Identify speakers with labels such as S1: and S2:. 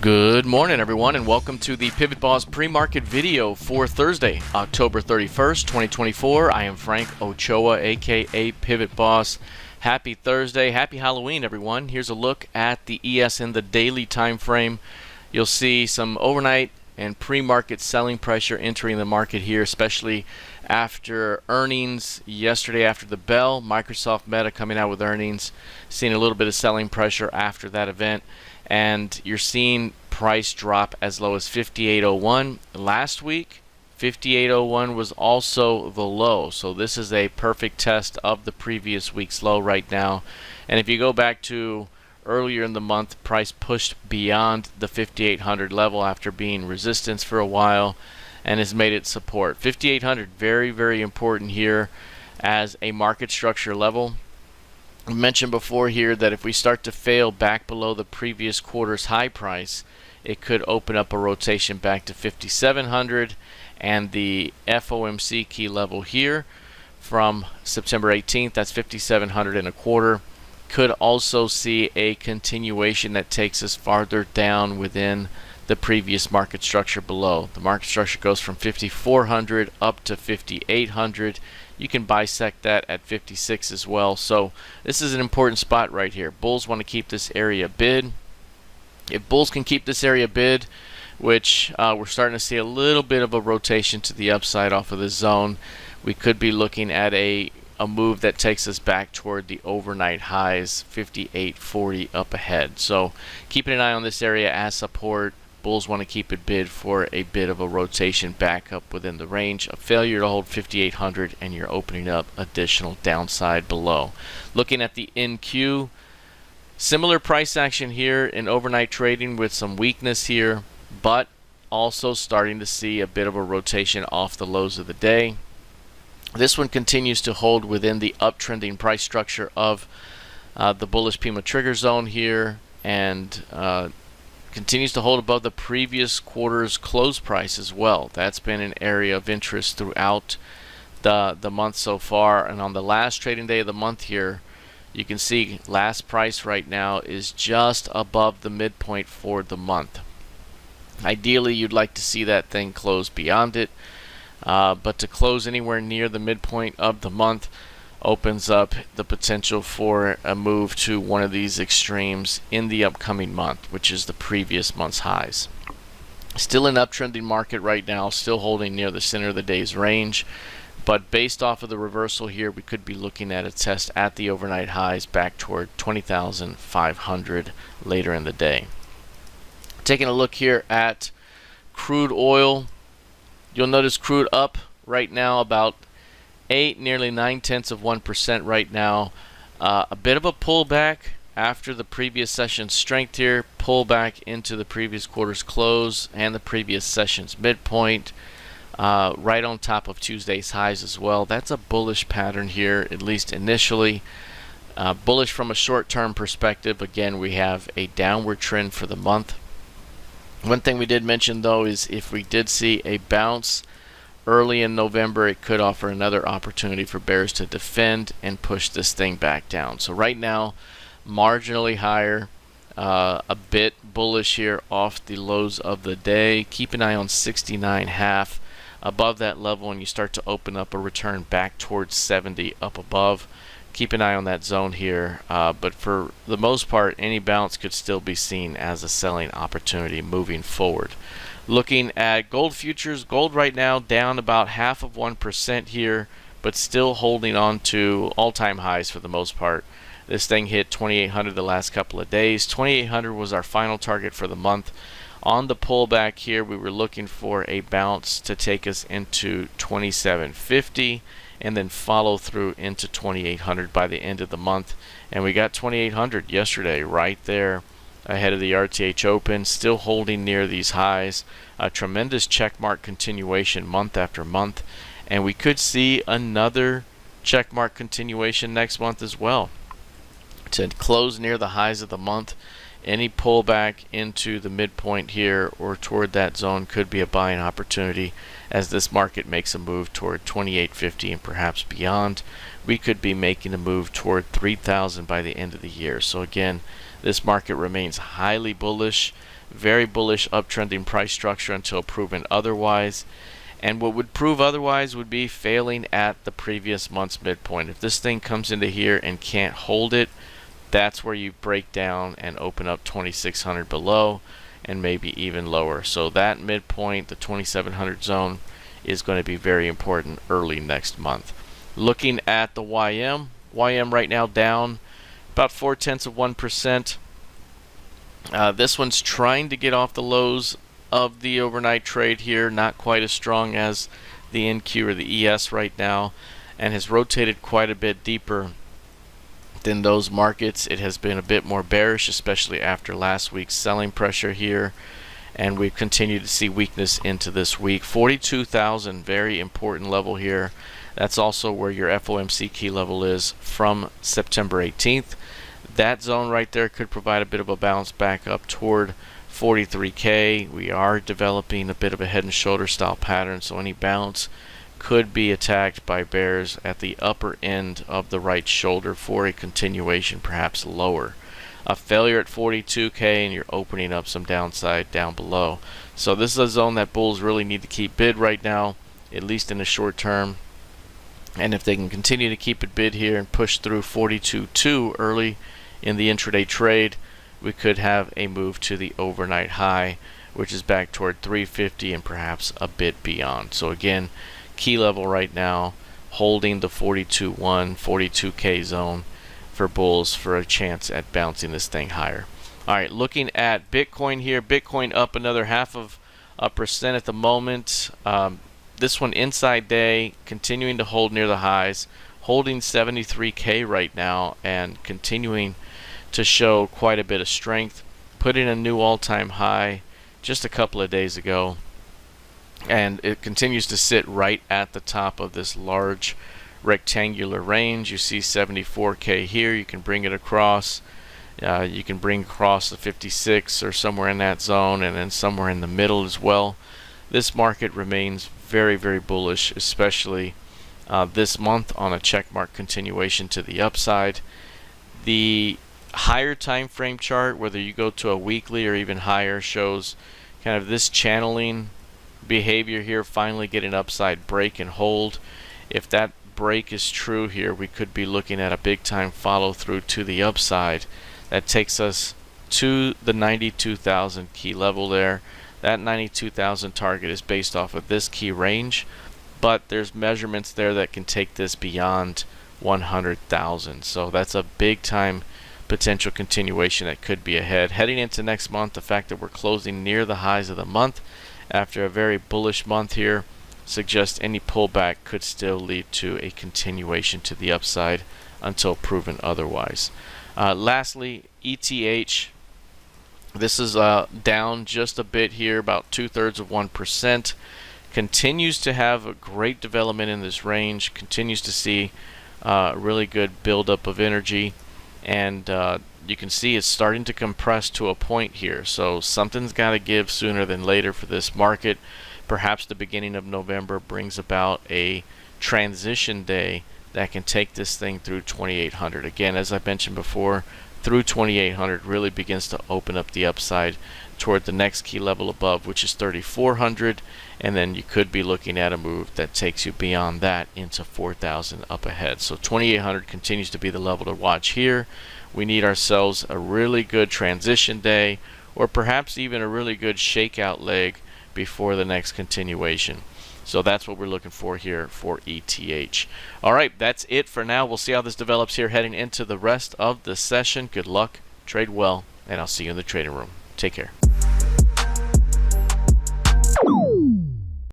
S1: Good morning, everyone, and welcome to the PivotBoss pre-market video for Thursday, October 31st, 2024. I am Frank Ochoa, aka PivotBoss. Happy Thursday, happy Halloween, everyone. Here's a look at the ES in the daily time frame. You'll see some overnight and pre-market selling pressure entering the market here, especially after earnings yesterday after the bell. Microsoft Meta coming out with earnings, seeing a little bit of selling pressure after that event. And you're seeing price drop as low as 58.01 last week. 58.01 was also the low, so this is a perfect test of the previous week's low right now. And if you go back to earlier in the month, price pushed beyond the 5800 level after being resistance for a while and has made it support. 5800 very important here as a market structure level. I mentioned before here that if we start to fail back below the previous quarter's high price, it could open up a rotation back to 5700, and the FOMC key level here from September 18th, that's 5700 and a quarter, could also see a continuation that takes us farther down within the previous market structure below. The market structure goes from 5400 up to 5800. You can bisect that at 56 as well. So this is an important spot right here. Bulls want to keep this area bid. If bulls can keep this area bid, which we're starting to see a little bit of a rotation to the upside off of this zone, we could be looking at a move that takes us back toward the overnight highs, 58.40 up ahead. So keeping an eye on this area as support. Bulls want to keep it bid for a bit of a rotation back up within the range. A failure to hold 5800 and you're opening up additional downside below. Looking at the NQ, similar price action here in overnight trading with some weakness here, but also starting to see a bit of a rotation off the lows of the day. This one continues to hold within the uptrending price structure of the bullish Pima trigger zone here, and continues to hold above the previous quarter's close price as well. That's been an area of interest throughout the month so far. And on the last trading day of the month here, you can see last price right now is just above the midpoint for the month. Ideally, you'd like to see that thing close beyond it, but to close anywhere near the midpoint of the month opens up the potential for a move to one of these extremes in the upcoming month, which is the previous month's highs. Still an uptrending market right now, still holding near the center of the day's range, but based off of the reversal here, we could be looking at a test at the overnight highs back toward 20,500 later in the day. Taking a look here at crude oil, you'll notice crude up right now about nearly 0.9% right now. A bit of a pullback after the previous session's strength here, pullback into the previous quarter's close and the previous session's midpoint, right on top of Tuesday's highs as well. That's a bullish pattern here, at least initially. Bullish from a short-term perspective. Again, we have a downward trend for the month. One thing we did mention though is if we did see a bounce early in November, it could offer another opportunity for bears to defend and push this thing back down. So right now, marginally higher, a bit bullish here off the lows of the day. Keep an eye on 69.5 above that level, and you start to open up a return back towards 70 up above. Keep an eye on that zone here, but for the most part, any bounce could still be seen as a selling opportunity moving forward. Looking at gold futures, gold right now down about 0.5% here, but still holding on to all-time highs for the most part. This thing hit 2,800 the last couple of days. 2,800 was our final target for the month. On the pullback here, we were looking for a bounce to take us into 2,750 and then follow through into 2,800 by the end of the month. And we got 2,800 yesterday right there ahead of the RTH Open, still holding near these highs. A tremendous checkmark continuation month after month, and we could see another checkmark continuation next month as well to close near the highs of the month. Any pullback into the midpoint here or toward that zone could be a buying opportunity as this market makes a move toward 2850 and perhaps beyond. We could be making a move toward 3,000 by the end of the year. So again, this market remains highly bullish. Very bullish uptrending price structure until proven otherwise. And what would prove otherwise would be failing at the previous month's midpoint. If this thing comes into here and can't hold it, that's where you break down and open up 2600 below and maybe even lower. So that midpoint, the 2700 zone, is going to be very important early next month. Looking at the YM right now down about 0.4%. This one's trying to get off the lows of the overnight trade here, not quite as strong as the NQ or the ES right now, and has rotated quite a bit deeper than those markets. It has been a bit more bearish, especially after last week's selling pressure here, and we've continued to see weakness into this week. 42,000, very important level here. That's also where your FOMC key level is from September 18th. That zone right there could provide a bit of a bounce back up toward 43K. We are developing a bit of a head and shoulder style pattern, so any bounce could be attacked by bears at the upper end of the right shoulder for a continuation, perhaps lower. A failure at 42K and you're opening up some downside down below. So this is a zone that bulls really need to keep bid right now, at least in the short term. And if they can continue to keep it bid here and push through 42.2 early in the intraday trade, we could have a move to the overnight high, which is back toward 350 and perhaps a bit beyond. So again, key level right now, holding the 42.1, 42K zone for bulls for a chance at bouncing this thing higher. All right, looking at Bitcoin here. Bitcoin up another 0.5% at the moment. This one inside day, continuing to hold near the highs, holding 73K right now and continuing to show quite a bit of strength, putting a new all-time high just a couple of days ago, and it continues to sit right at the top of this large rectangular range. You see 74K here. You can bring it across. You can bring across the 56 or somewhere in that zone, and then somewhere in the middle as well. This market remains very, very bullish, especially this month on a checkmark continuation to the upside. The higher time frame chart, whether you go to a weekly or even higher, shows kind of this channeling behavior here, finally get an upside break and hold. If that break is true here, we could be looking at a big time follow through to the upside. That takes us to the 92,000 key level there. That 92,000 target is based off of this key range, but there's measurements there that can take this beyond 100,000. So that's a big time potential continuation that could be ahead. Heading into next month, the fact that we're closing near the highs of the month after a very bullish month here suggests any pullback could still lead to a continuation to the upside until proven otherwise. Lastly, ETH. This is down just a bit here, about 2/3%. Continues to have a great development in this range. Continues to see really good buildup of energy, and you can see it's starting to compress to a point here. So something's got to give sooner than later for this market. Perhaps the beginning of November brings about a transition day that can take this thing through 2800. Again, as I mentioned before, through 2800 really begins to open up the upside toward the next key level above, which is 3400, and then you could be looking at a move that takes you beyond that into 4000 up ahead. So 2800 continues to be the level to watch here. We need ourselves a really good transition day, or perhaps even a really good shakeout leg before the next continuation. So that's what we're looking for here for ETH. All right, that's it for now. We'll see how this develops here heading into the rest of the session. Good luck, trade well, and I'll see you in the trading room. Take care.